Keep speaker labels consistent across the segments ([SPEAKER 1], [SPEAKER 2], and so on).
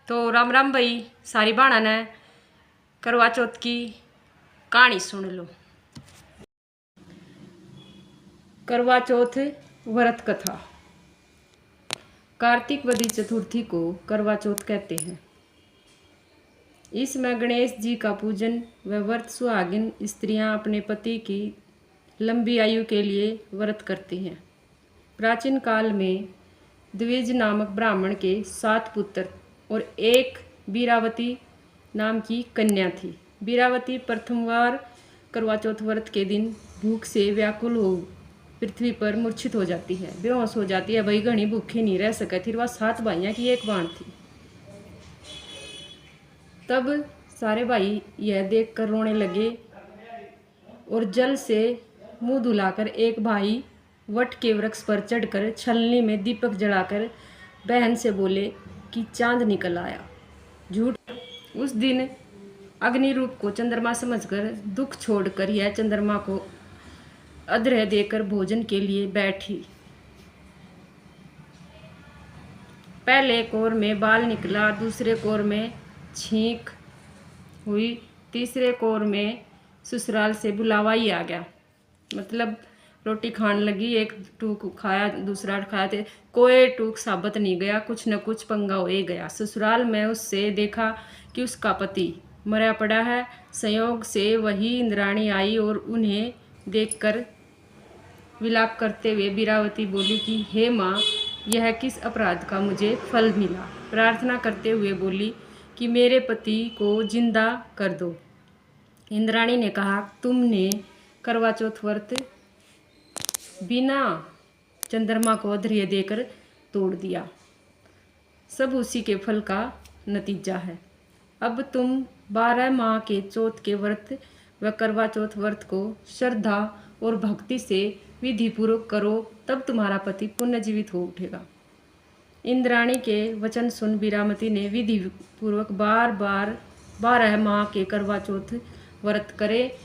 [SPEAKER 1] तो राम राम भाई, सारी बाणा ने करवा चौथ की कहानी सुन लो। करवा चौथ व्रत कथा। कार्तिक वदी चतुर्थी को करवा चौथ कहते हैं। इसमें गणेश जी का पूजन व व्रत सुहागिन स्त्रियां अपने पति की लंबी आयु के लिए व्रत करती हैं। प्राचीन काल में द्विज नामक ब्राह्मण के 7 पुत्र और एक बीरावती नाम की कन्या थी। बीरावती प्रथमवार करवा चौथ व्रत के दिन भूख से व्याकुल हो पृथ्वी पर मूर्छित हो जाती है, बेहोश हो जाती है। भाई घनी भूखे नहीं रह सके थी। वह 7 भाइयों की एक बाण थी। तब सारे भाई यह देखकर रोने लगे और जल से मुंह धुलाकर एक भाई वट के वृक्ष पर चढ़कर छलनी में दीपक जलाकर बहन से बोले कि चांद निकल आया। झूठ। उस दिन अग्नि रूप को चंद्रमा समझकर दुख छोड़कर यह चंद्रमा को अध्रय देकर भोजन के लिए बैठी। पहले कोर में बाल निकला, दूसरे कोर में छींक हुई, तीसरे कोर में ससुराल से बुलावा ही आ गया। मतलब रोटी खाने लगी, एक टूक खाया, दूसरा खाया, थे कोई टूक साबत नहीं गया, कुछ न कुछ पंगा हो ही गया। ससुराल में उससे देखा कि उसका पति मरा पड़ा है। संयोग से वही इंद्राणी आई और उन्हें देखकर विलाप करते हुए बीरावती बोली कि हे माँ, यह किस अपराध का मुझे फल मिला। प्रार्थना करते हुए बोली कि मेरे पति को जिंदा कर दो। इंद्राणी ने कहा, तुमने करवा चौथ व्रत बिना चंद्रमा को अध्रय देकर तोड़ दिया। सब उसी के फल का नतीजा है। अब तुम 12 माह के चौथ के व्रत व करवा चौथ व्रत को श्रद्धा और भक्ति से विधि पूर्वक करो, तब तुम्हारा पति पुनर्जीवित हो उठेगा। इंद्राणी के वचन सुन बीरावती ने विधि पूर्वक बार बार 12 माह के करवा चौथ व्रत करे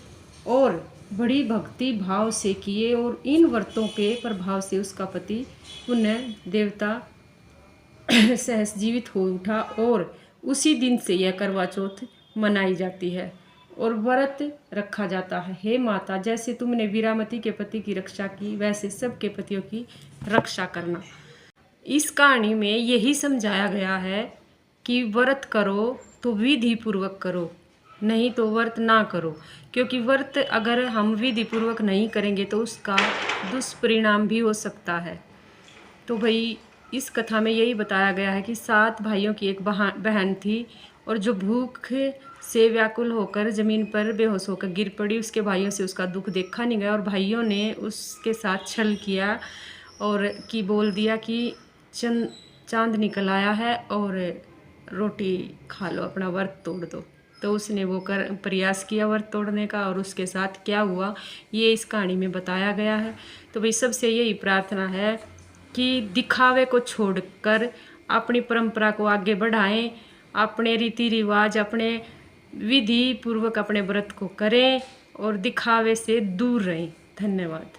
[SPEAKER 1] और बड़ी भक्ति भाव से किए और इन व्रतों के प्रभाव से उसका पति पुनः देवता सहस जीवित हो उठा और उसी दिन से यह करवा चौथ मनाई जाती है और व्रत रखा जाता है। हे माता, जैसे तुमने बीरावती के पति की रक्षा की, वैसे सबके पतियों की रक्षा करना। इस कहानी में यही समझाया गया है कि व्रत करो तो विधि पूर्वक करो, नहीं तो व्रत ना करो। क्योंकि व्रत अगर हम विधि पूर्वक नहीं करेंगे तो उसका दुष्परिणाम भी हो सकता है। तो भाई इस कथा में यही बताया गया है कि 7 भाइयों की एक बहन थी और जो भूख से व्याकुल होकर ज़मीन पर बेहोश होकर गिर पड़ी। उसके भाइयों से उसका दुख देखा नहीं गया और भाइयों ने उसके साथ छल किया और बोल दिया कि चांद निकल आया है और रोटी खा लो, अपना व्रत तोड़ दो। तो उसने वो प्रयास किया व्रत तोड़ने का और उसके साथ क्या हुआ ये इस कहानी में बताया गया है। तो भाई सबसे यही प्रार्थना है कि दिखावे को छोड़कर अपनी परंपरा को आगे बढ़ाएं, अपने रीति रिवाज, अपने विधि पूर्वक अपने व्रत को करें और दिखावे से दूर रहें। धन्यवाद।